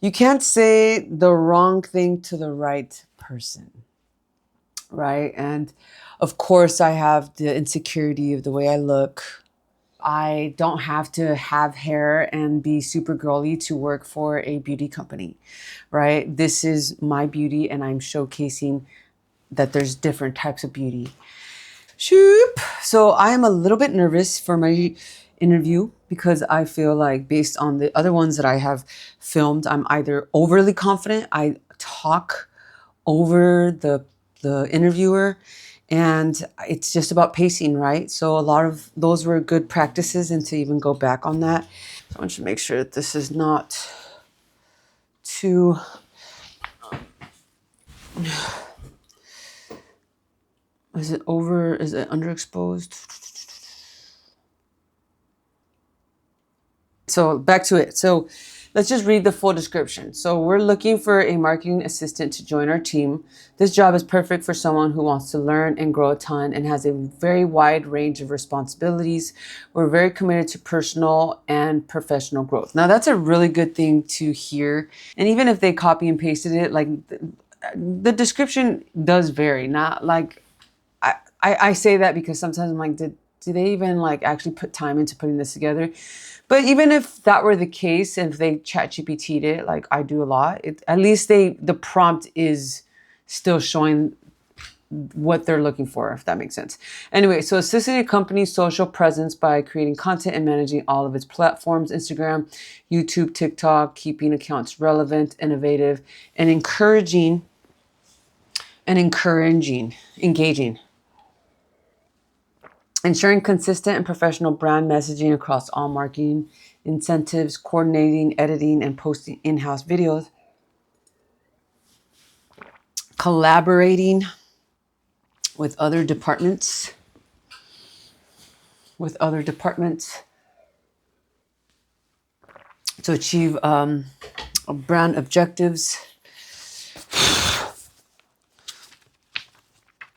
you can't say the wrong thing to the right person, right? And of course, I have the insecurity of the way I look. I don't have to have hair and be super girly to work for a beauty company, right? This is my beauty, and I'm showcasing that there's different types of beauty. Shoop. So I am a little bit nervous for my interview because I feel like based on the other ones that I have filmed, I'm either overly confident, I talk over the interviewer, and it's just about pacing, right? So a lot of those were good practices, and to even go back on that. So I want you to make sure that this is not too is it underexposed? So back to it. So let's just read the full description. So we're looking for a marketing assistant to join our team. This job is perfect for someone who wants to learn and grow a ton and has a very wide range of responsibilities. We're very committed to personal and professional growth. Now that's a really good thing to hear. And even if they copy and pasted it, like the description does vary. Not like I say that because sometimes I'm like, do they even like actually put time into putting this together? But even if that were the case, and if they chat GPT'd it, like I do a lot, at least the prompt is still showing what they're looking for, if that makes sense. Anyway, so assisting a company's social presence by creating content and managing all of its platforms, Instagram, YouTube, TikTok, keeping accounts relevant, innovative, and engaging. Ensuring consistent and professional brand messaging across all marketing incentives, coordinating, editing, and posting in-house videos, collaborating with other departments, to achieve brand objectives.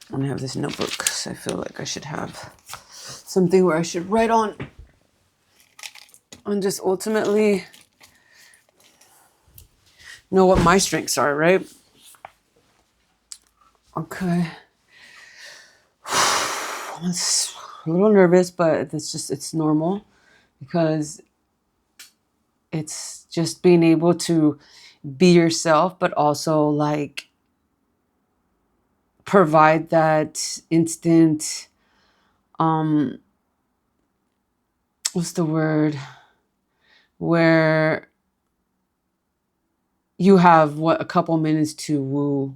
I'm gonna have this notebook because I feel like I should have something where I should write on just ultimately know what my strengths are, right? Okay. I'm a little nervous, but it's normal because it's just being able to be yourself, but also like provide that instant, what's the word? Where you have a couple minutes to woo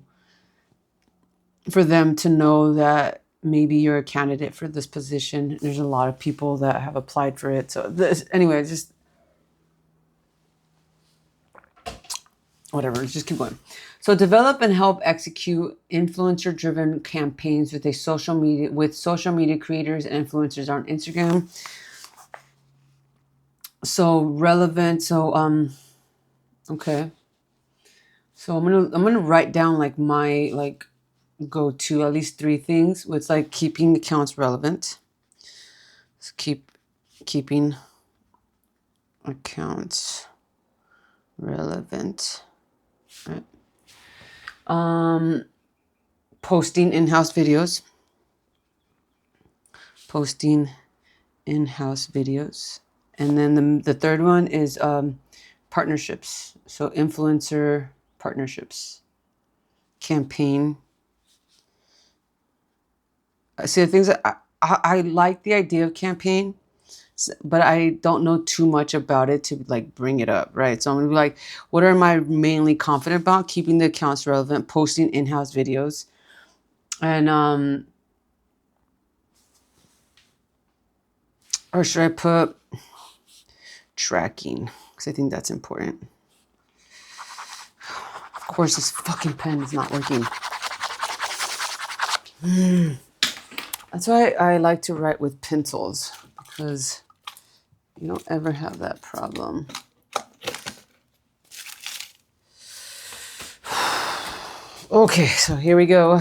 for them to know that maybe you're a candidate for this position. There's a lot of people that have applied for it. So anyway, just whatever, just keep going. So develop and help execute influencer-driven campaigns with social media creators and influencers on Instagram. So relevant. So okay. So I'm gonna write down like my go to at least 3 things. It's like keeping accounts relevant. Let's keeping accounts relevant. Right. Posting in-house videos. And then the third one is partnerships. So influencer partnerships, campaign. See, the things that I like the idea of campaign, but I don't know too much about it to like bring it up, right? So I'm gonna be like, what am I mainly confident about? Keeping the accounts relevant, posting in-house videos, and or should I put tracking? Because I think that's important. Of course, this fucking pen is not working. That's why I like to write with pencils, because you don't ever have that problem. Okay, so here we go.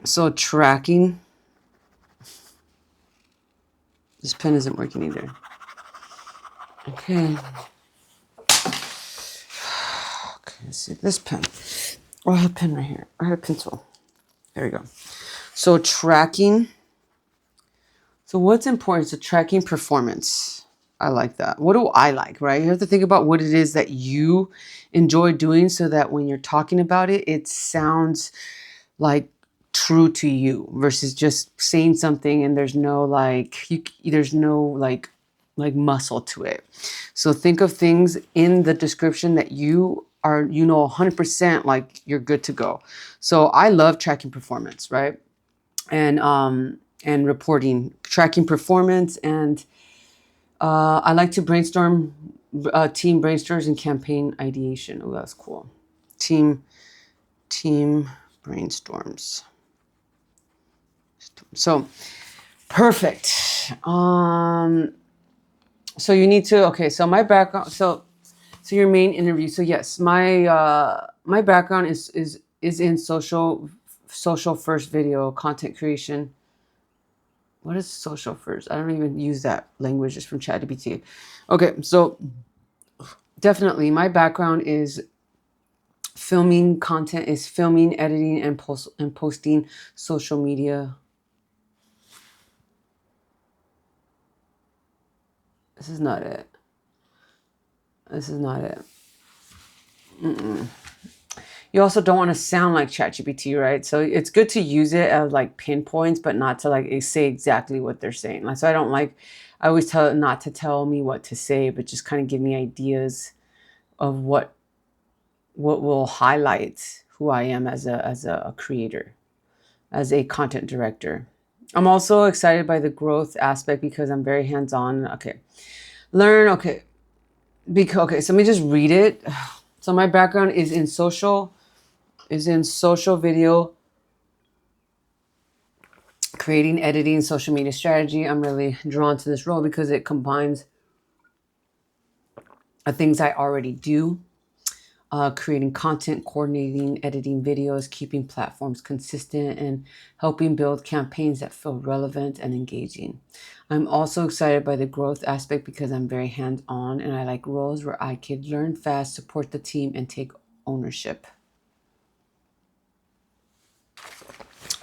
So tracking. This pen isn't working either. Okay. let's see, this pen. Oh, I have a pen right here. I have a pencil. There we go. So tracking. So what's important? So tracking performance. I like that. What do I like, right? You have to think about what it is that you enjoy doing so that when you're talking about it, it sounds like true to you versus just saying something and there's no there's no like muscle to it. So think of things in the description that you are, 100% like you're good to go. So I love tracking performance, right? And reporting, tracking performance, and I like to brainstorm, team brainstorms and campaign ideation. Oh, that's cool. Team brainstorms. So perfect. So you need to, okay, so my background, so your main interview. So yes, my background is in social first video content creation. What is social first? I don't even use that language, just from ChatGPT. Okay, so definitely my background is filming content, is filming, editing, and posting social media. This is not it. This is not it. You also don't want to sound like ChatGPT, right? So it's good to use it as like pinpoints, but not to like say exactly what they're saying. Like, so I always tell it not to tell me what to say, but just kind of give me ideas of what will highlight who I am as a creator, as a content director. I'm also excited by the growth aspect because I'm very hands-on. Okay. Learn, okay. Okay, so let me just read it. So my background is in social video, creating, editing, social media strategy. I'm really drawn to this role because it combines the things I already do. Creating content, coordinating, editing videos, keeping platforms consistent, and helping build campaigns that feel relevant and engaging. I'm also excited by the growth aspect because I'm very hands-on and I like roles where I could learn fast, support the team, and take ownership.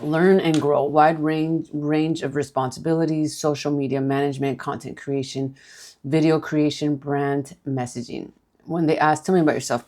Learn and grow. Wide range of responsibilities, social media management, content creation, video creation, brand messaging. When they ask, tell me about yourself.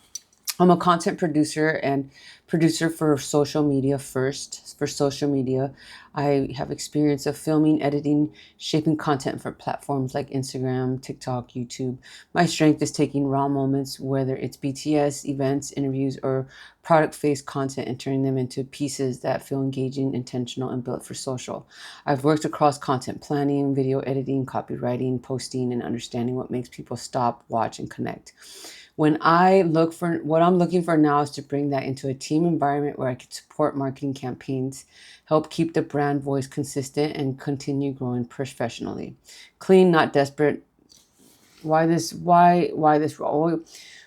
I'm a content producer and producer for social media first. For social media, I have experience of filming, editing, shaping content for platforms like Instagram, TikTok, YouTube. My strength is taking raw moments, whether it's BTS, events, interviews, or product-based content, and turning them into pieces that feel engaging, intentional, and built for social. I've worked across content planning, video editing, copywriting, posting, and understanding what makes people stop, watch, and connect. What I'm looking for now is to bring that into a team environment where I can support marketing campaigns, help keep the brand voice consistent, and continue growing professionally. Clean, not desperate. Why this role?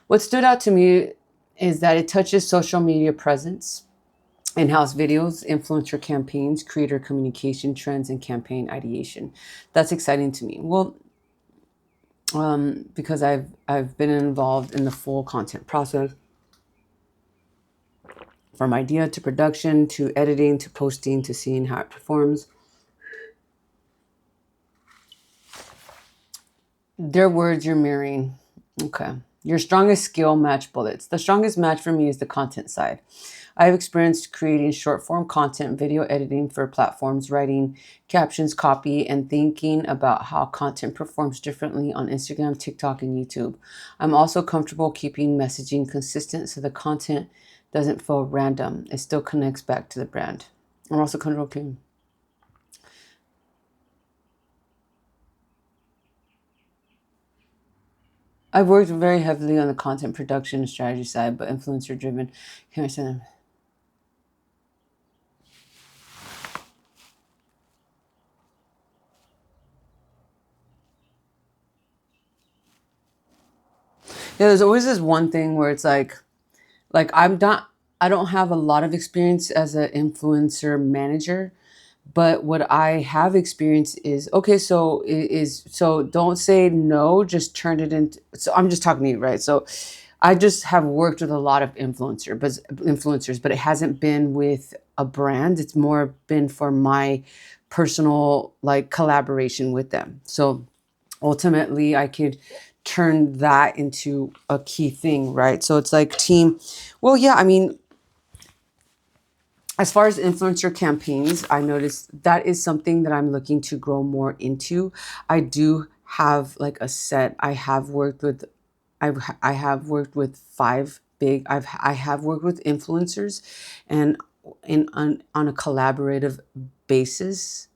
What stood out to me is that it touches social media presence, in-house videos, influencer campaigns, creator communication trends, and campaign ideation. That's exciting to me. Well, because I've been involved in the full content process, from idea to production to editing to posting to seeing how it performs. Their words you're mirroring. Okay. Your strongest skill match bullets. The strongest match for me is the content side. I have experienced creating short form content, video editing for platforms, writing captions, copy, and thinking about how content performs differently on Instagram, TikTok, and YouTube. I'm also comfortable keeping messaging consistent so the content doesn't feel random. It still connects back to the brand. I'm also comfortable keeping. I've worked very heavily on the content production and strategy side, but influencer driven. Can I say them? Yeah, there's always this one thing where it's like I don't have a lot of experience as an influencer manager, but what I have experienced is okay. So don't say no, just turn it into. So I'm just talking to you, right? So I just have worked with a lot of influencers, but it hasn't been with a brand. It's more been for my personal like collaboration with them. So ultimately I could turn that into a key thing, right? So it's like team. Well, yeah, I mean, as far as influencer campaigns, I noticed that is something that I'm looking to grow more into. I do have like a set. I have worked with I have worked with influencers, and on a collaborative basis,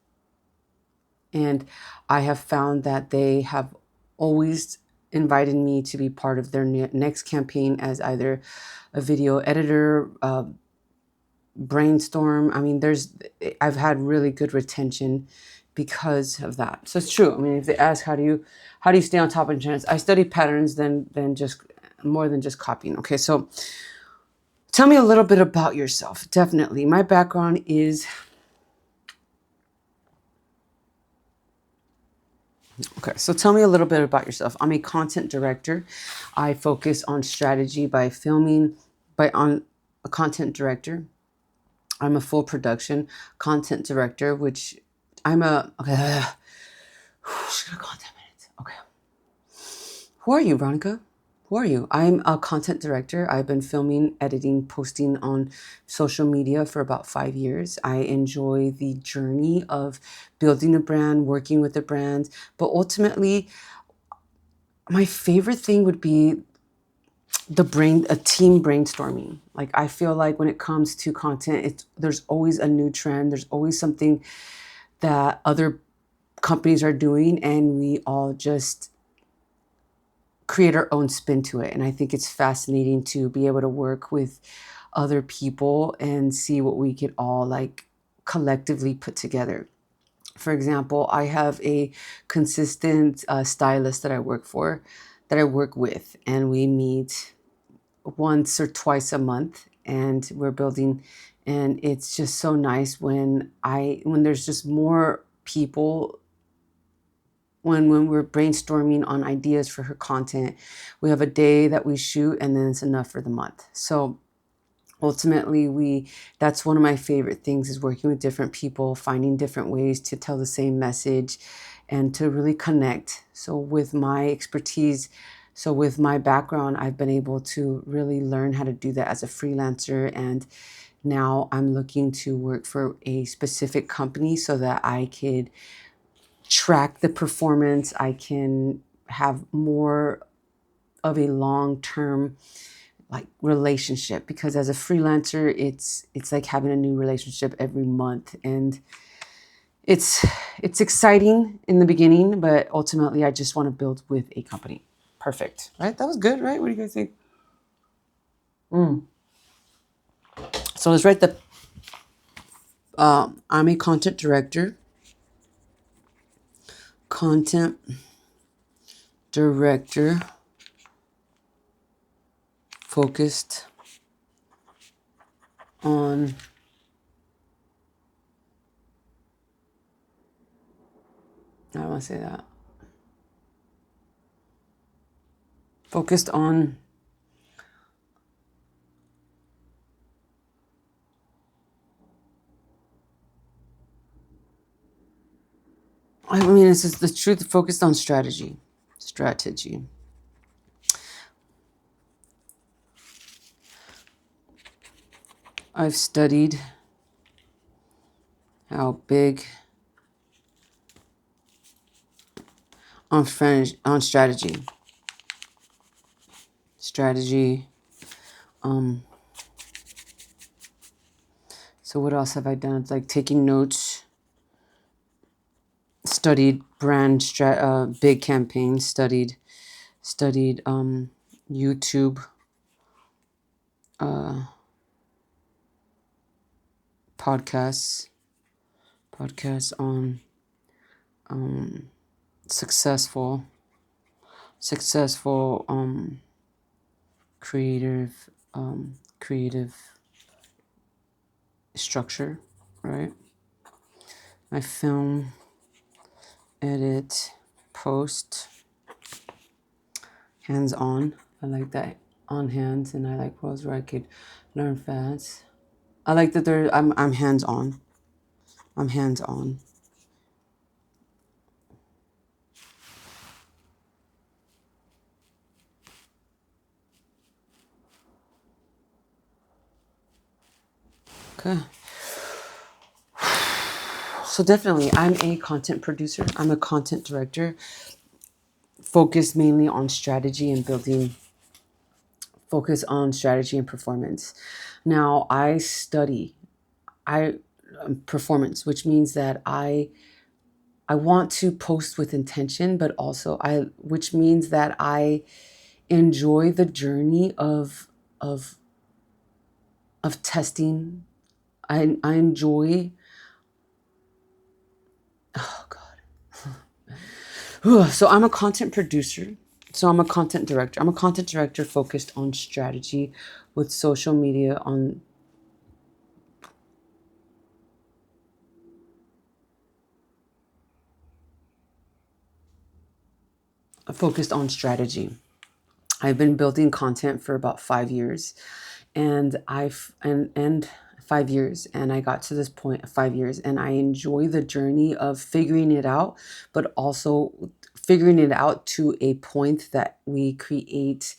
and I have found that they have always invited me to be part of their next campaign as either a video editor, brainstorm. I mean, I've had really good retention because of that. So it's true. I mean, if they ask how do you stay on top of trends, I study patterns than just more than just copying. Okay, so tell me a little bit about yourself. Definitely, my background is okay. So tell me a little bit about yourself. I'm a content director. I focus on strategy by filming, by on a content director. I'm a full production content director, which I'm a, okay, just gonna go on 10 minutes. Okay. Who are you, Veronica? Who are you? I'm a content director. I've been filming, editing, posting on social media for about 5 years. I enjoy the journey of building a brand, working with the brands, but ultimately, my favorite thing would be a team brainstorming. Like I feel like when it comes to content, there's always a new trend. There's always something that other companies are doing, and we all just create our own spin to it. And I think it's fascinating to be able to work with other people and see what we could all like collectively put together. For example, I have a consistent stylist that I work with, and we meet once or twice a month, and we're building, and it's just so nice when there's just more people, when we're brainstorming on ideas for her content. We have a day that we shoot, and then it's enough for the month. So ultimately, that's one of my favorite things, is working with different people, finding different ways to tell the same message and to really connect. So with my expertise, so with my background, I've been able to really learn how to do that as a freelancer. And now I'm looking to work for a specific company so that I could track the performance. I can have more of a long-term like relationship, because as a freelancer, it's like having a new relationship every month, and it's exciting in the beginning, but ultimately I just want to build with a company. Perfect, right? That was good, right? What do you guys think? So let's write the I'm a content director focused on I don't want to say that. Focused on I mean, it's just the truth, focused on strategy. Strategy. I've studied how big on strategy. Strategy. So what else have I done? It's like taking notes. Studied big campaigns. Studied YouTube podcasts on successful creative creative structure, right? I film, edit, post, hands-on. I like that. on hands, and I like roles where I could learn fast. I like that I'm hands on. I'm hands on. Okay. So definitely, I'm a content producer. I'm a content director, focused mainly on strategy and building, focus on strategy and performance. Now, I study I performance, which means that I want to post with intention, but also which means that I enjoy the journey of of testing. I enjoy, oh God. So I'm a content producer. So I'm a content director. I'm a content director focused on strategy with social media on focused on strategy. I've been building content for about 5 years, and and 5 years, and I got to this point of 5 years, and I enjoy the journey of figuring it out, but also figuring it out to a point that we create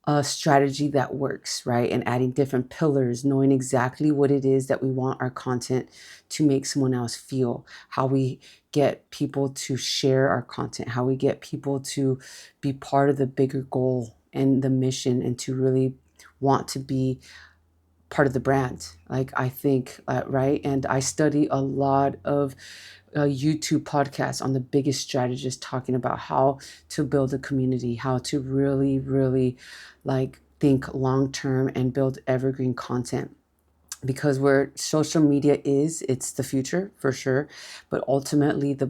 a strategy that works, right? And adding different pillars, knowing exactly what it is that we want our content to make someone else feel, how we get people to share our content, how we get people to be part of the bigger goal and the mission, and to really want to be part of the brand. Like, I think, right? And I study a lot of YouTube podcasts on the biggest strategists talking about how to build a community, how to really, really like think long term and build evergreen content. Because where social media is, it's the future for sure. But ultimately, the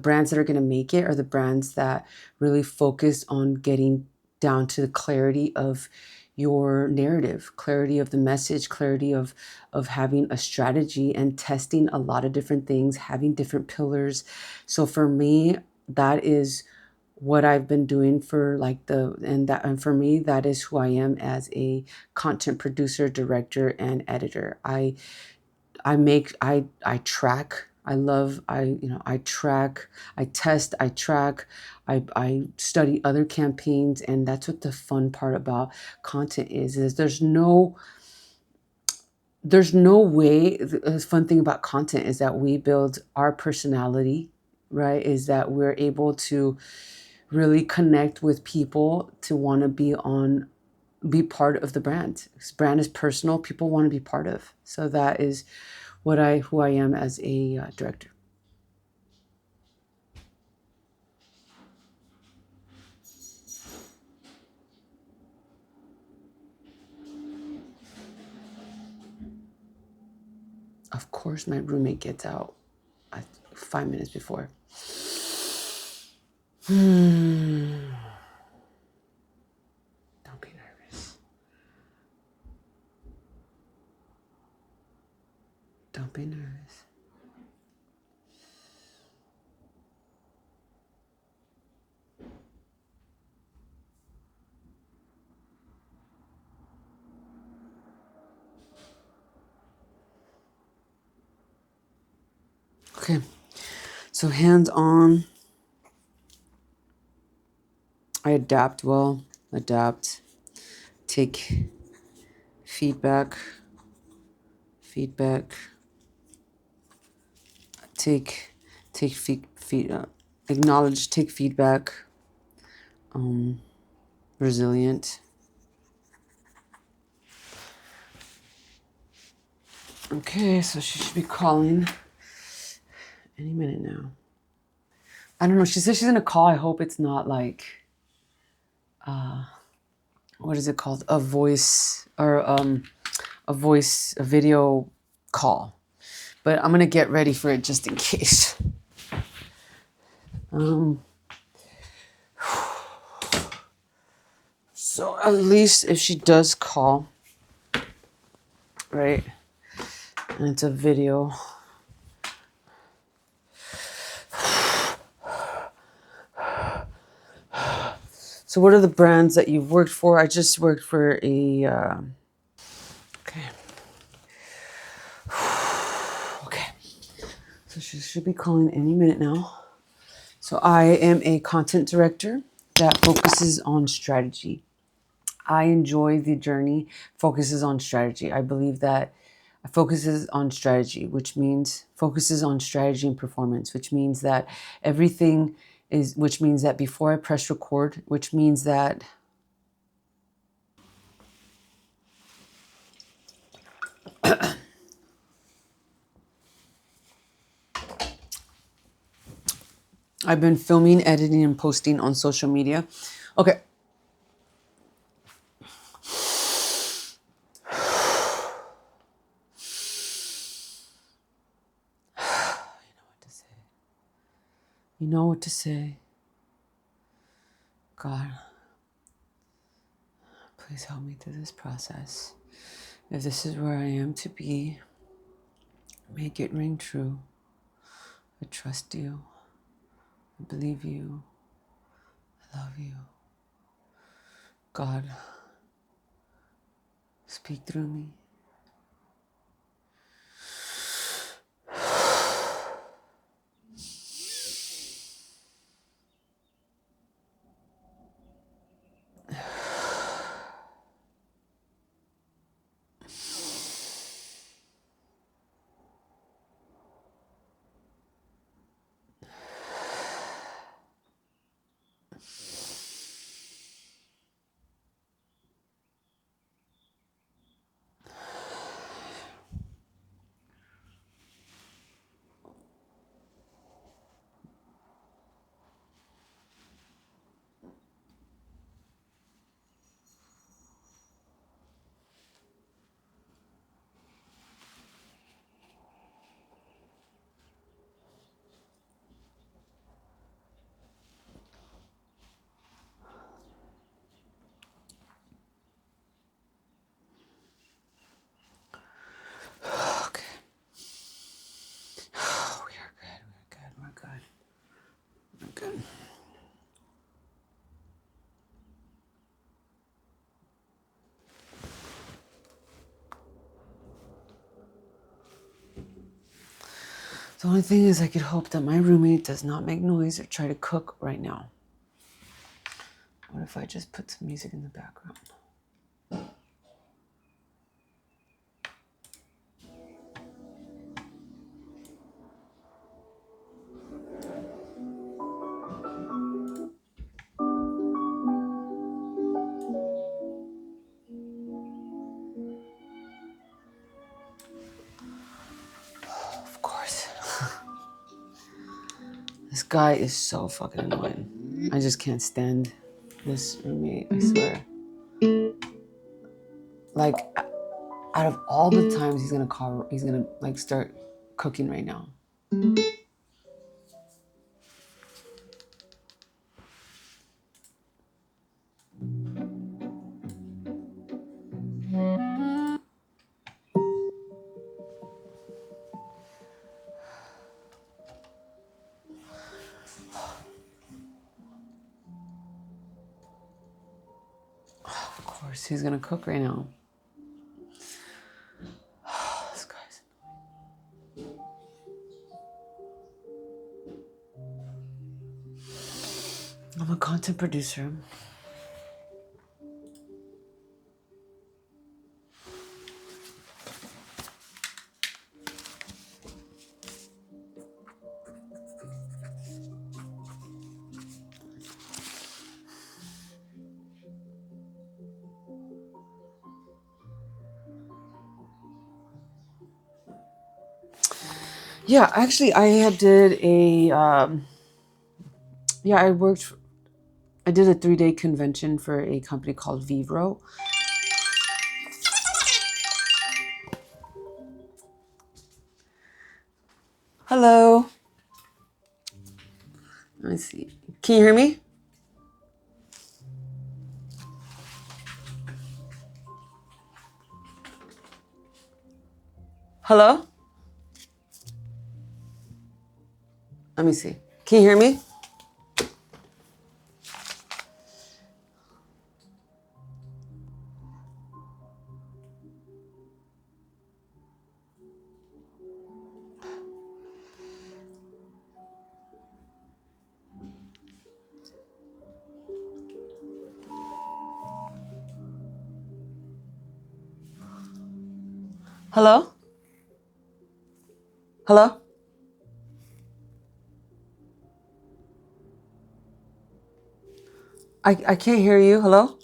brands that are going to make it are the brands that really focus on getting down to the clarity of your narrative, clarity of the message, clarity of having a strategy and testing a lot of different things, having different pillars. So for me, that is what I've been doing for like and for me, that is who I am as a content producer, director, and editor. I track. I love I track, I test, I track, I study other campaigns, and that's what the fun part about content is there's no way. The fun thing about content is that we build our personality, right? Is that we're able to really connect with people to want to be part of the brand. This brand is personal. People want to be part of. So that is who I am as a director. Of course, my roommate gets out 5 minutes before. Don't be nervous. Don't be nervous. Okay, so hands on. I adapt well. Adapt. Take feedback. Feedback. Take acknowledge. Take feedback. Resilient. Okay, so she should be calling any minute now. I don't know. She says she's gonna call. I hope it's not like, what is it called? A voice or a video call. But I'm gonna get ready for it just in case. So at least if she does call, right, and it's a video. So what are the brands that you've worked for? I just worked for a, okay. Okay. So she should be calling any minute now. So I am a content director that focuses on strategy. I enjoy the journey, focuses on strategy. I believe that focuses on strategy, which means focuses on strategy and performance, which means that everything is, which means that before I press record, which means that I've been filming, editing, and posting on social media. Okay. You know what to say. God, please help me through this process. If this is where I am to be, make it ring true. I trust you. I believe you. I love you. God, speak through me. Okay. We are good. We're good. We're good. We're good. The only thing is I could hope that my roommate does not make noise or try to cook right now. What if I just put some music in the background? Of course. This guy is so fucking annoying. I just can't stand this roommate, I swear. Like, out of all the times he's gonna call, he's gonna like start cooking right now. Of course, he's gonna cook right now. This guy's annoying. I'm a content producer. Yeah, actually, I had did a yeah, I did a 3-day convention for a company called Vivro. Hello. Let me see. Can you hear me? Hello? Let me see. Can you hear me? Hello? Hello? I can't hear you. Hello?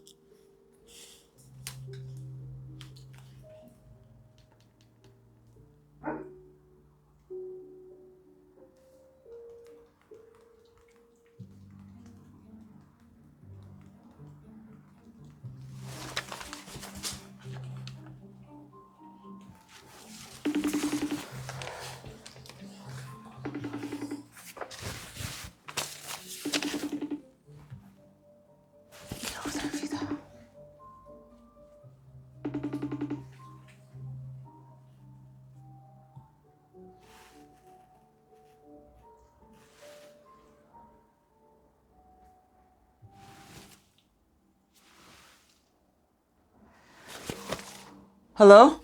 Hello?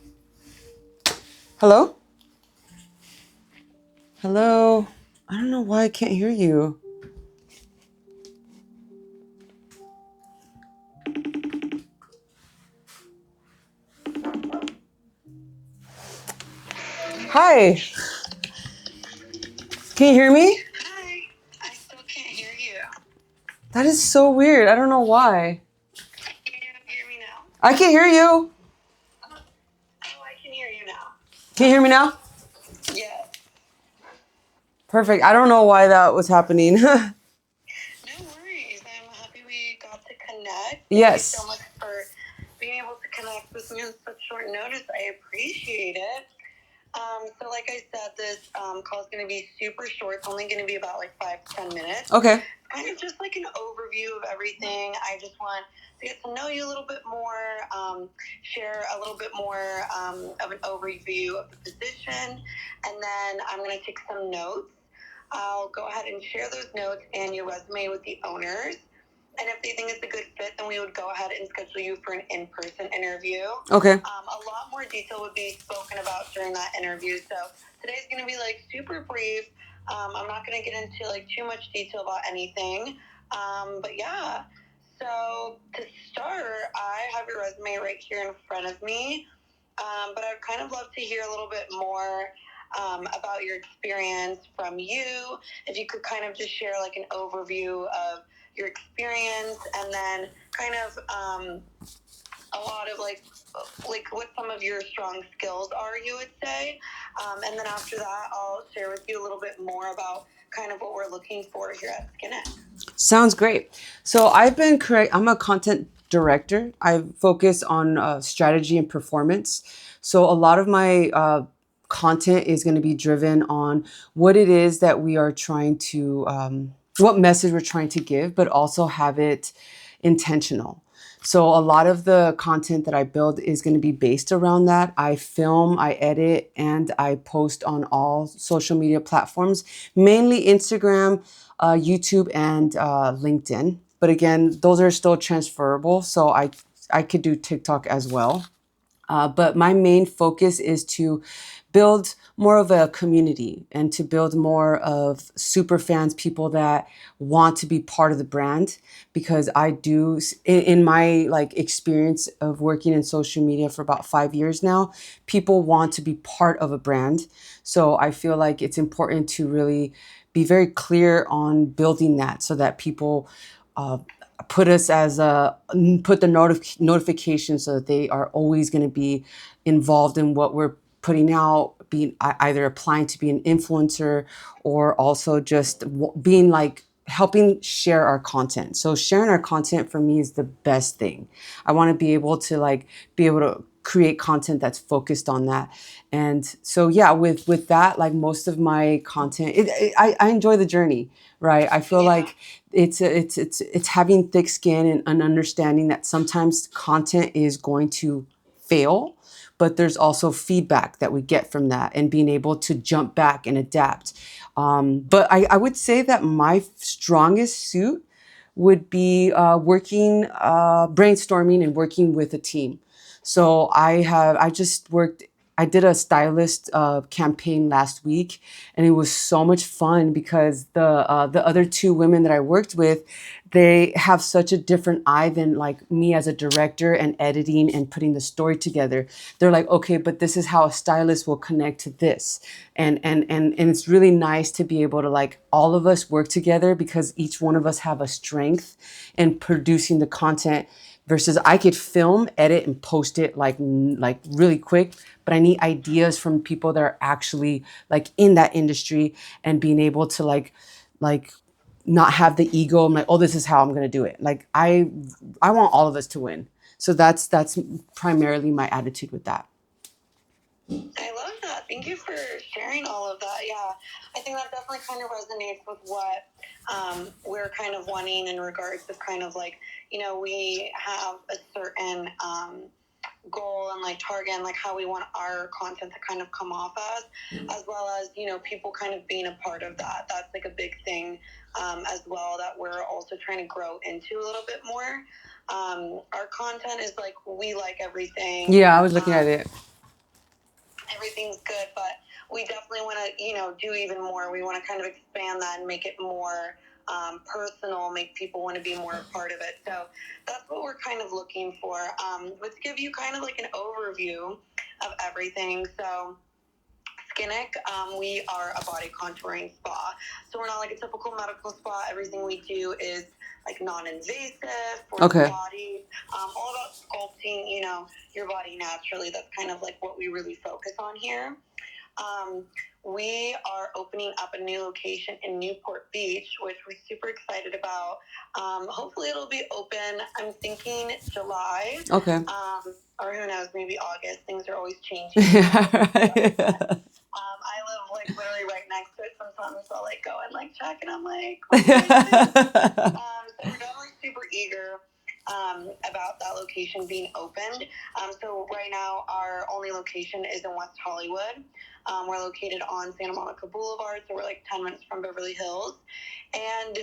Hello? Hello? I don't know why I can't hear you. Hi. Can you hear me? Hi. I still can't hear you. That is so weird. I don't know why. Can you hear me now? I can hear you. Oh, I can hear you now. Can you hear me now? Yes. Perfect. I don't know why that was happening. No worries. I'm happy we got to connect. Thank you so Yes. much for being able to connect with me on such short notice. I appreciate it. So like I said, this call is going to be super short. It's only going to be about like 5 to 10 minutes. Okay. Kind of just like an overview of everything. I just want to get to know you a little bit more, share a little bit more of an overview of the position, and then I'm going to take some notes. I'll go ahead and share those notes and your resume with the owners. And if they think it's a good fit, then we would go ahead and schedule you for an in-person interview. Okay. A lot more detail would be spoken about during that interview. So today's going to be like super brief. I'm not going to get into like too much detail about anything. But yeah, so to start, I have your resume right here in front of me. But I'd kind of love to hear a little bit more about your experience from you. If you could kind of just share like an overview of your experience, and then kind of a lot of like what some of your strong skills are, you would say. And then after that, I'll share with you a little bit more about kind of what we're looking for here at Skinnet. Sounds great. So I'm a content director. I focus on strategy and performance. So a lot of my content is going to be driven on what it is that we are trying to, what message we're trying to give, but also have it intentional. So a lot of the content that I build is going to be based around that. I film, I edit, and I post on all social media platforms, mainly Instagram, YouTube, and LinkedIn. But again, those are still transferable. So I could do TikTok as well. But my main focus is to build more of a community and to build more of super fans, people that want to be part of the brand. Because I do, in my like experience of working in social media for about 5 years now, people want to be part of a brand. So I feel like it's important to really be very clear on building that so that people put us as a put the notification so that they are always going to be involved in what we're putting out, being either applying to be an influencer or also just being like helping share our content. So sharing our content for me is the best thing. I want to be able to be able to create content that's focused on that. And so yeah, with that, like most of my content, I enjoy the journey, right? I feel like it's having thick skin and an understanding that sometimes content is going to fail, but there's also feedback that we get from that and being able to jump back and adapt. But I would say that my strongest suit would be brainstorming and working with a team. So I just worked I did a stylist campaign last week, and it was so much fun because the other two women that I worked with, they have such a different eye than like me as a director and editing and putting the story together. They're like, okay, but this is how a stylist will connect to this, and it's really nice to be able to like all of us work together because each one of us have a strength in producing the content versus I could film, edit, and post it like really quick, but I need ideas from people that are actually like in that industry and being able to like not have the ego. I'm like, oh, this is how I'm gonna do it. Like I want all of us to win. So that's primarily my attitude with that. I love that. Thank you for sharing all of that. Yeah, I think that definitely kind of resonates with what we're kind of wanting in regards of kind of like, we have a certain goal and like target and like how we want our content to kind of come off as well as, people kind of being a part of that. That's like a big thing as well that we're also trying to grow into a little bit more. Our content is like, we like everything. Yeah, I was looking at it. Everything's good, but we definitely want to, do even more. We want to kind of expand that and make it more personal, make people want to be more a part of it. So that's what we're kind of looking for. Let's give you kind of like an overview of everything. So Skinnick, we are a body contouring spa. So we're not like a typical medical spa. Everything we do is like non-invasive for the body, all about sculpting, your body naturally. That's kind of like what we really focus on here. We are opening up a new location in Newport Beach, which we're super excited about. Hopefully it'll be open, I'm thinking July. Okay. Or who knows, maybe August. Things are always changing. I live like literally right next to it sometimes, so I'll like go and like check, and I'm like, so we're definitely super eager about that location being opened. So right now our only location is in West Hollywood. We're located on Santa Monica Boulevard, so we're like 10 minutes from Beverly Hills, and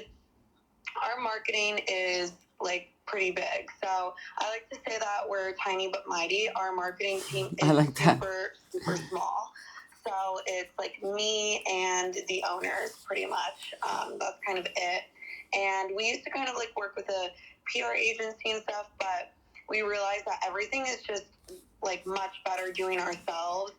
our marketing is like pretty big. So I like to say that we're tiny but mighty. Our marketing team is super small. So it's like me and the owners pretty much. That's kind of it. And we used to kind of like work with a PR agency and stuff, but we realized that everything is just like much better doing ourselves.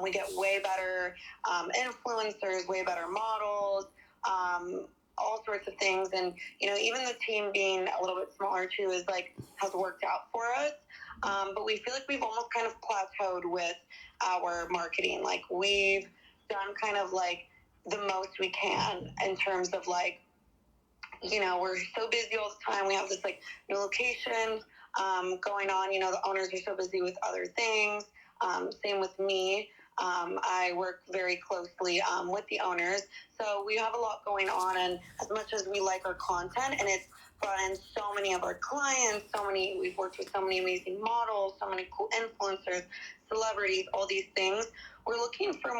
We get way better influencers, way better models, all sorts of things. And, even the team being a little bit smaller too is like, has worked out for us. But we feel like we've almost kind of plateaued with our marketing. Like we've done kind of like the most we can in terms of like, we're so busy all the time. We have this like new location going on. The owners are so busy with other things. Same with me. I work very closely with the owners. So we have a lot going on. And as much as we like our content, and it's brought in so many of our clients, we've worked with so many amazing models, so many cool influencers, celebrities, all these things. We're looking for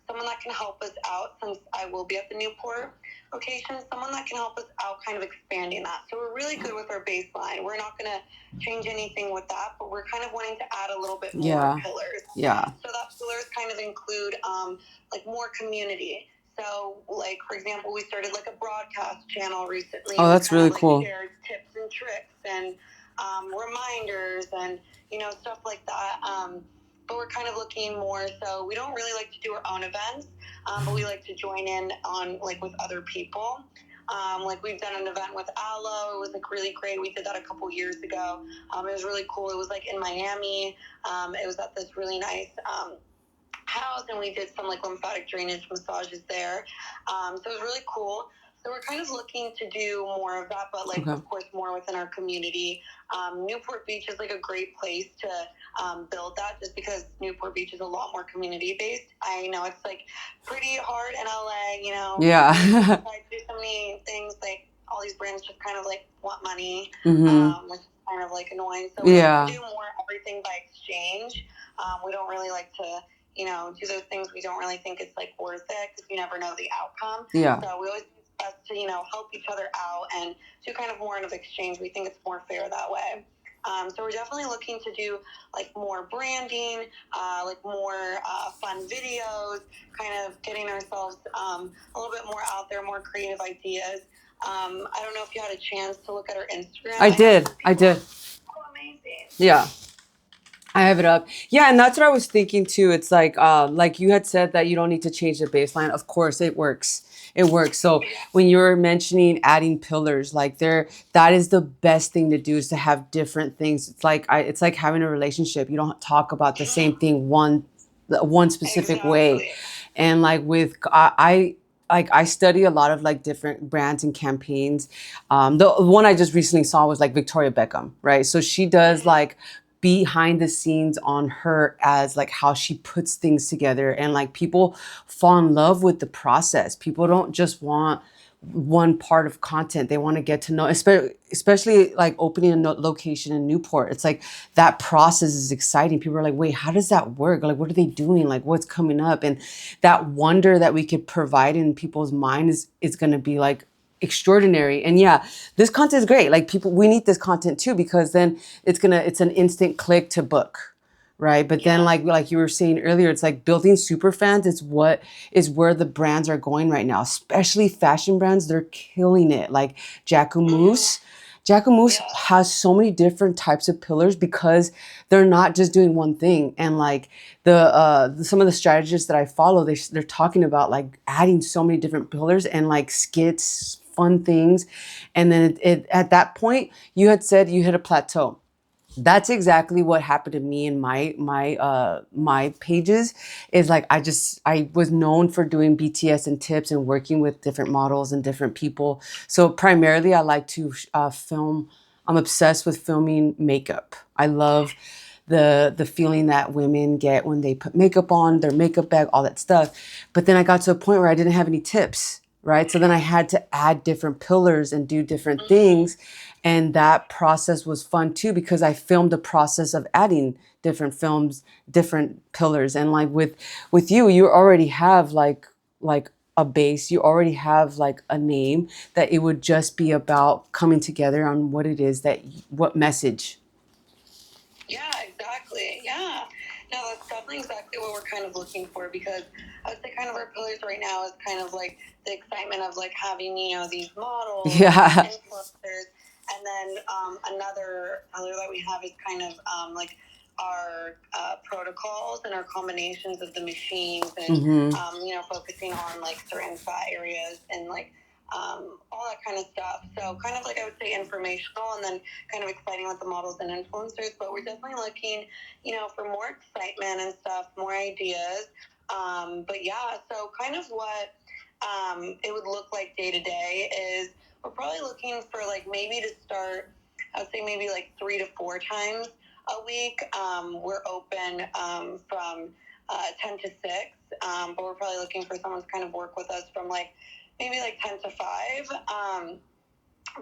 someone that can help us out, since I will be at the Newport location, someone that can help us out kind of expanding that. So we're really good with our baseline. We're not going to change anything with that, but we're kind of wanting to add a little bit more pillars. Yeah. So that pillars kind of include like more community. So like, for example, we started like a broadcast channel recently. Oh, that's really cool. Shared tips and tricks and reminders and, stuff like that. But we're kind of looking more, so we don't really like to do our own events, but we like to join in on like with other people. Like we've done an event with Aloe. It was like really great. We did that a couple years ago. It was really cool. It was like in Miami. It was at this really nice house, and we did some like lymphatic drainage massages there. So it was really cool. So we're kind of looking to do more of that, but like, of course, more within our community. Newport Beach is like a great place to build that, just because Newport Beach is a lot more community based. I know it's like pretty hard in LA, Yeah. I do so many things, like all these brands just kind of like want money, which is kind of like annoying. So we like to do more everything by exchange. We don't really like to, do those things we don't really think it's like worth it, because you never know the outcome. Yeah. So we always think it's best to, help each other out and do kind of more of exchange. We think it's more fair that way. So we're definitely looking to do like more branding, like more fun videos, kind of getting ourselves a little bit more out there, more creative ideas. I don't know if you had a chance to look at our Instagram. I did. Oh, amazing. Yeah. I have it up. Yeah, and that's what I was thinking too. It's like you had said that you don't need to change the baseline. Of course, it works. It works. So when you were mentioning adding pillars, like that is the best thing to do, is to have different things. It's like having a relationship. You don't talk about the same thing one specific way. And like with I study a lot of like different brands and campaigns. The one I just recently saw was like Victoria Beckham, right? So she does like behind the scenes on her, as like how she puts things together, and like people fall in love with the process. People don't just want one part of content. They want to get to know, especially like opening a location in Newport. It's like that process is exciting. People are like, wait, how does that work? Like, what are they doing? Like, what's coming up? And that wonder that we could provide in people's mind is going to be like extraordinary. And yeah, this content is great. Like we need this content too, because then it's an instant click to book, right? But then like you were saying earlier, it's like building super fans is where the brands are going right now, especially fashion brands. They're killing it. Like Jacquemus. Jacquemus has so many different types of pillars because they're not just doing one thing. And like some of the strategists that I follow, they're talking about like adding so many different pillars and like skits, fun things. And then it at that point, you had said you hit a plateau. That's exactly what happened to me in my pages. Is like I was known for doing BTS and tips and working with different models and different people. So primarily I like to film. I'm obsessed with filming makeup. I love the feeling that women get when they put makeup on, their makeup bag, all that stuff. But then I got to a point where I didn't have any tips, right? So then I had to add different pillars and do different things. And that process was fun too, because I filmed the process of adding different pillars. And like with you already have like a base, you already have like a name, that it would just be about coming together on what it is what message. Yeah, exactly. Yeah. No, that's definitely exactly what we're kind of looking for, because I would say kind of our pillars right now is kind of like the excitement of like having, these models, influencers, and then another pillar that we have is kind of like our protocols and our combinations of the machines, and focusing on like certain fat areas and like all that kind of stuff. So kind of like I would say informational, and then kind of exciting with the models and influencers. But we're definitely looking, for more excitement and stuff, more ideas. But yeah, so kind of what it would look like day to day is we're probably looking for like maybe to start, I would say maybe like 3 to 4 times a week. We're open from 10 to 6, but we're probably looking for someone to kind of work with us from like maybe like 10 to 5.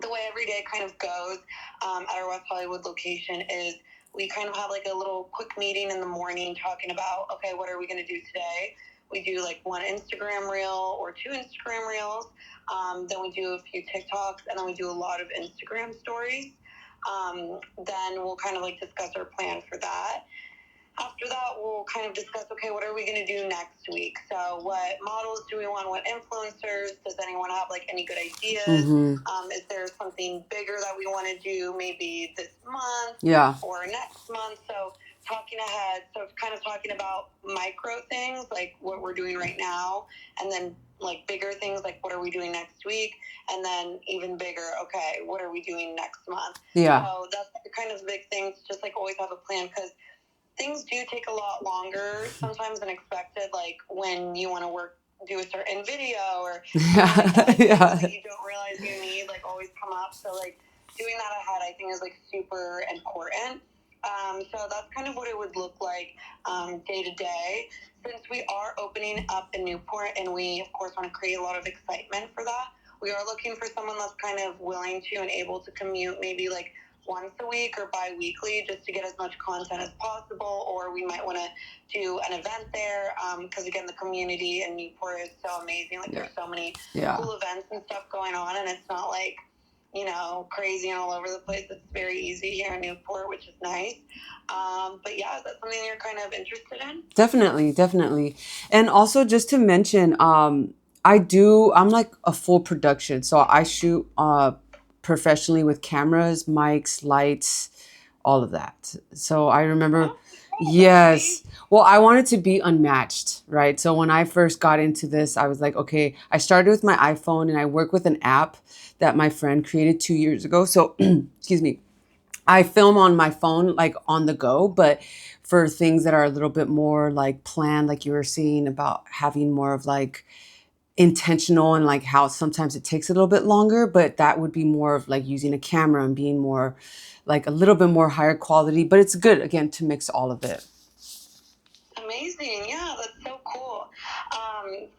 The way every day kind of goes at our West Hollywood location is we kind of have like a little quick meeting in the morning talking about, okay, what are we going to do today? We do like 1 Instagram reel or 2 Instagram reels. Then we do a few TikToks, and then we do a lot of Instagram stories. Then we'll kind of like discuss our plan for that. After that, we'll kind of discuss, okay, what are we going to do next week? So what models do we want? What influencers? Does anyone have like any good ideas? Is there something bigger that we want to do maybe this month or next month? So talking ahead. So it's kind of talking about micro things like what we're doing right now, and then like bigger things like what are we doing next week, and then even bigger, okay, what are we doing next month? So that's the kind of big things, just like always have a plan, because things do take a lot longer sometimes than expected, like when you want to do a certain video or things that you don't realize you need, like always come up. So like doing that ahead, I think, is like super important. So that's kind of what it would look like day to day. Since we are opening up in Newport, and we of course want to create a lot of excitement for that, we are looking for someone that's kind of willing to and able to commute maybe like once a week or bi-weekly, just to get as much content as possible. Or we might want to do an event there, because again, the community in Newport is so amazing. Like there's so many cool events and stuff going on, and it's not like you know, crazy and all over the place. It's very easy here in Newport, which is nice. But yeah, is that something you're kind of interested in? Definitely, definitely. And also just to mention, I'm like a full production. So I shoot professionally with cameras, mics, lights, all of that. So I remember, Oh, yes. Well, I wanted to be unmatched, right? So when I first got into this, I was like, okay, I started with my iPhone and I work with an app that my friend created 2 years ago. So, excuse me. I film on my phone, like on the go, but for things that are a little bit more like planned, like you were saying about having more of like intentional and like how sometimes it takes a little bit longer, but that would be more of like using a camera and being more like a little bit more higher quality. But it's good again to mix all of it. Amazing. Yeah, that's so cool.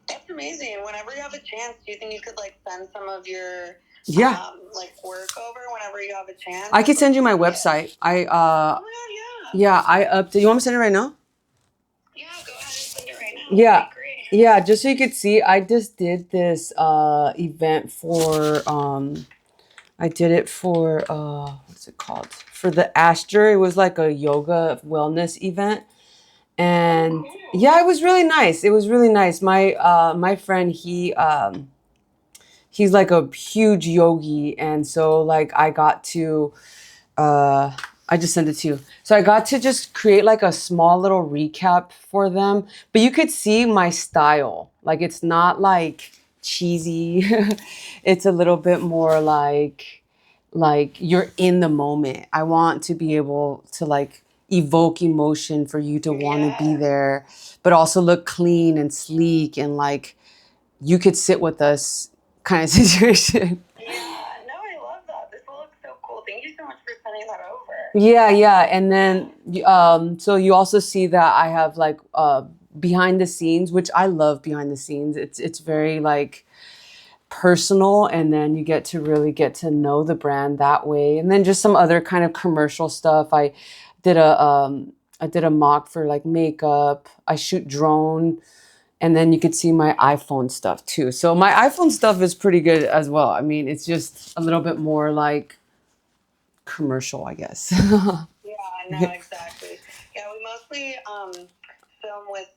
That's amazing. Whenever you have a chance, do you think you could like send some of your Yeah, like work over whenever you have a chance? I could I'd send you love my to see it. website. Oh my god, yeah. Yeah, I update. You want me to send it right now? Yeah, go ahead and send it right now. Yeah. That'd be great. Yeah, just so you could see, I just did this event for I did it for what's it called? For the Astor. It was like a yoga wellness event. And yeah, it was really nice. It was really nice. My friend, he's like a huge yogi, and so like I got to I just sent it to you. So I got to just create like a small little recap for them. But you could see my style. Like it's not like cheesy. It's a little bit more like you're in the moment. I want to be able to like evoke emotion for you to want to be there, but also look clean and sleek and like you could sit with us kind of situation. Yeah, no, I love that. This will look so cool. Thank you so much for sending that over. Yeah, yeah. And then so you also see that I have like behind the scenes, which I love behind the scenes. It's very like personal, and then you get to really get to know the brand that way. And then just some other kind of commercial stuff. Did a I did a mock for like makeup. I shoot drone, and then you could see my iPhone stuff too. So my iPhone stuff is pretty good as well. I mean, it's just a little bit more like commercial, I guess. Yeah, I know, exactly. Yeah, we mostly film with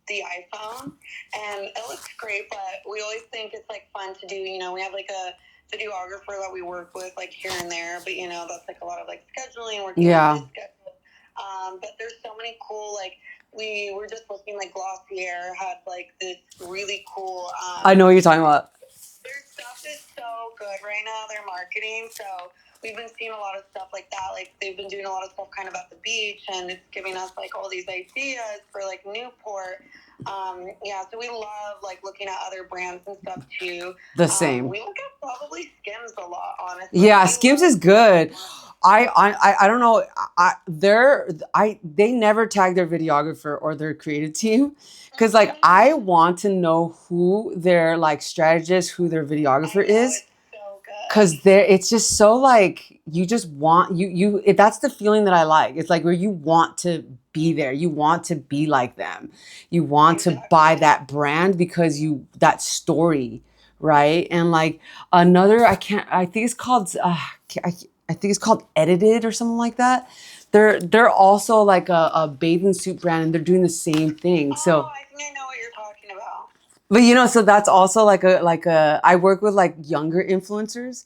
the iPhone, and it looks great, but we always think it's like fun to do. You know, we have like a videographer that we work with like here and there, but you know, that's like a lot of like scheduling, working on Yeah. his schedule. But there's so many cool, like, we were just looking like Glossier had like this really cool. I know what you're talking about. Their stuff is so good right now, their marketing. So we've been seeing a lot of stuff like that. Like they've been doing a lot of stuff kind of at the beach, and it's giving us like all these ideas for like Newport. Yeah, so we love like looking at other brands and stuff too. The same. We look at probably Skims a lot, honestly. Yeah, Skims is good. I don't know. They never tag their videographer or their creative team because like I want to know who their like strategist, who their videographer is. So good. Cause it's just so like you just want that's the feeling that I like. It's like where you want to be there. You want to be like them. You want to buy that brand because that story, right? And like another, I think it's called I think it's called Edited or something like that. They're also like a bathing suit brand, and they're doing the same thing. So I think I know what you're talking about. but you know, so that's also like a I work with like younger influencers,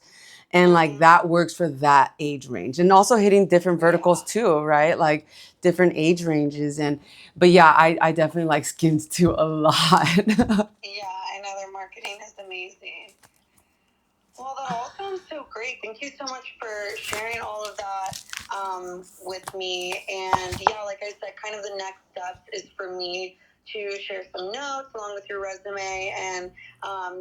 and like that works for that age range, and also hitting different verticals too, right? Like different age ranges. And but yeah, I definitely like Skims too a lot. Yeah, I know their marketing is amazing. Well, that all sounds so great. Thank you so much for sharing all of that with me. And yeah, like I said, kind of the next step is for me to share some notes along with your resume, and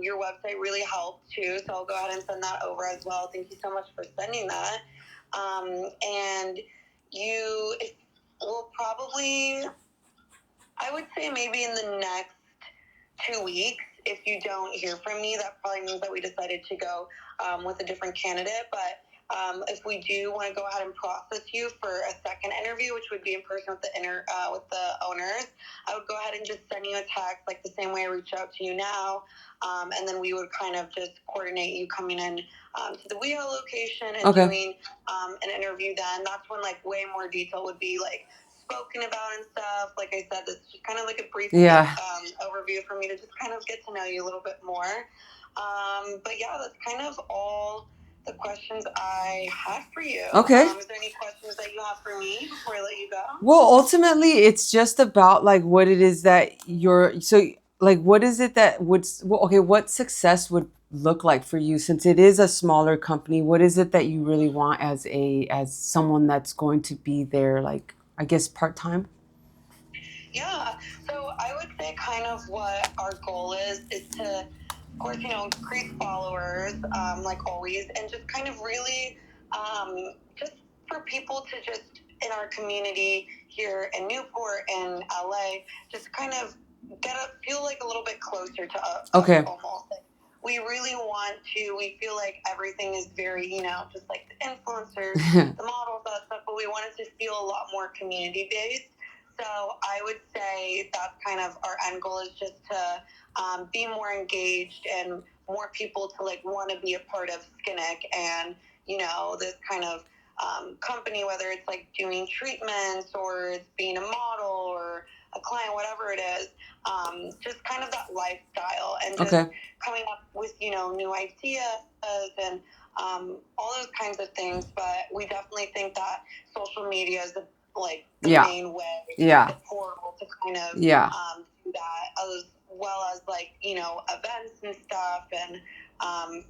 your website really helped too. So I'll go ahead and send that over as well. Thank you so much for sending that. And you will probably, I would say maybe in the next 2 weeks, if you don't hear from me, that probably means that we decided to go with a different candidate. But If we do want to go ahead and process you for a second interview, which would be in person with the owners, I would go ahead and just send you a text like the same way I reach out to you now, and then we would kind of just coordinate you coming in to the WeHo location and doing an interview. Then that's when like way more detail would be like spoken about and stuff. Like I said, it's just kind of like a brief overview for me to just kind of get to know you a little bit more. But yeah, that's kind of all the questions I have for you. Okay. Is there any questions that you have for me before I let you go? Well, ultimately, it's just about like what it is that what is it that what success would look like for you, since it is a smaller company? What is it that you really want as someone that's going to be there, like, I guess, part-time? Yeah. So I would say kind of what our goal is to, of course, increase followers, like always, and just kind of really, just for people to just in our community here in Newport and LA, just kind of feel like a little bit closer to us. Okay. Almost. Like, we really want to. We feel like everything is very, just like the influencers, the models, that stuff. But we want it to feel a lot more community based. So I would say that's kind of our end goal, is just to be more engaged and more people to like want to be a part of Skinnick and, this kind of company, whether it's like doing treatments or it's being a model or a client, whatever it is, just kind of that lifestyle and just coming up with, new ideas and all those kinds of things. But we definitely think that social media is the main way, the portal to kind of do that, as well as like, events and stuff and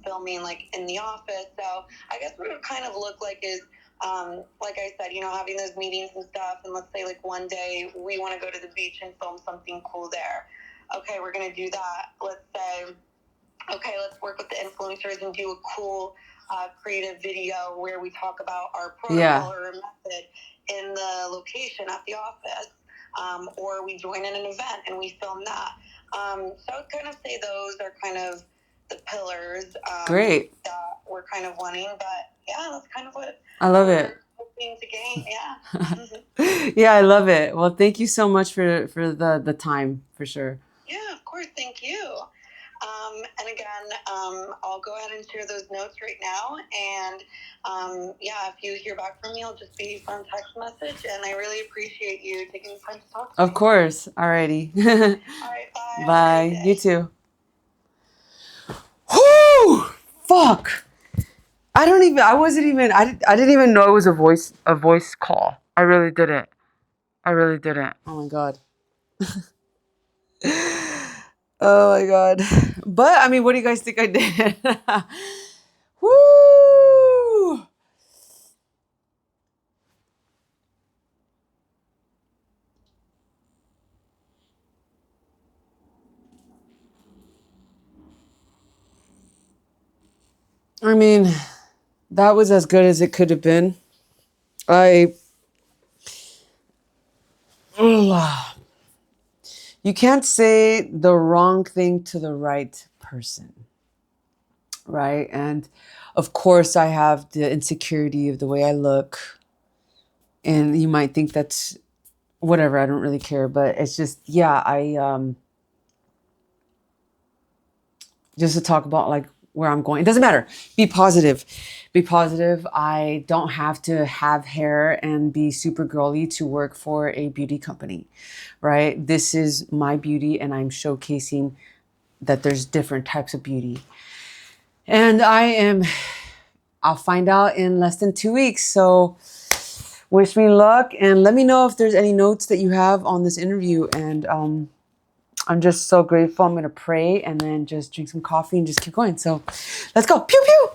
filming like in the office. So I guess what it would kind of look like is, like I said, having those meetings and stuff. And let's say like one day we want to go to the beach and film something cool there. Okay, we're going to do that. Let's say, okay, let's work with the influencers and do a cool creative video where we talk about our protocol or method in the location at the office. Or we join in an event and we film that. So I would kind of say those are kind of the pillars Great. that we're kind of wanting. But yeah, that's kind of what I love it. Hoping to gain. Yeah. Yeah, I love it. Well, thank you so much for the time, for sure. Yeah, of course. Thank you. And again, I'll go ahead and share those notes right now. And if you hear back from me, I'll just be on text message. And I really appreciate you taking the time to talk to me. Of course. Alrighty. All right, bye. Bye. You too. Whoo! Fuck. I didn't even know it was a voice call. I really didn't. Oh my God. Oh my God. But I mean, what do you guys think I did? Woo! I mean, that was as good as it could have been. You can't say the wrong thing to the right person, right? And of course, I have the insecurity of the way I look. And you might think that's whatever, I don't really care. But it's just, just to talk about like where I'm going. It doesn't matter. Be positive. Be positive. I don't have to have hair and be super girly to work for a beauty company, right? This is my beauty and I'm showcasing that there's different types of beauty. And I'll find out in less than 2 weeks. So wish me luck and let me know if there's any notes that you have on this interview. And I'm just so grateful. I'm going to pray and then just drink some coffee and just keep going. So let's go. Pew, pew.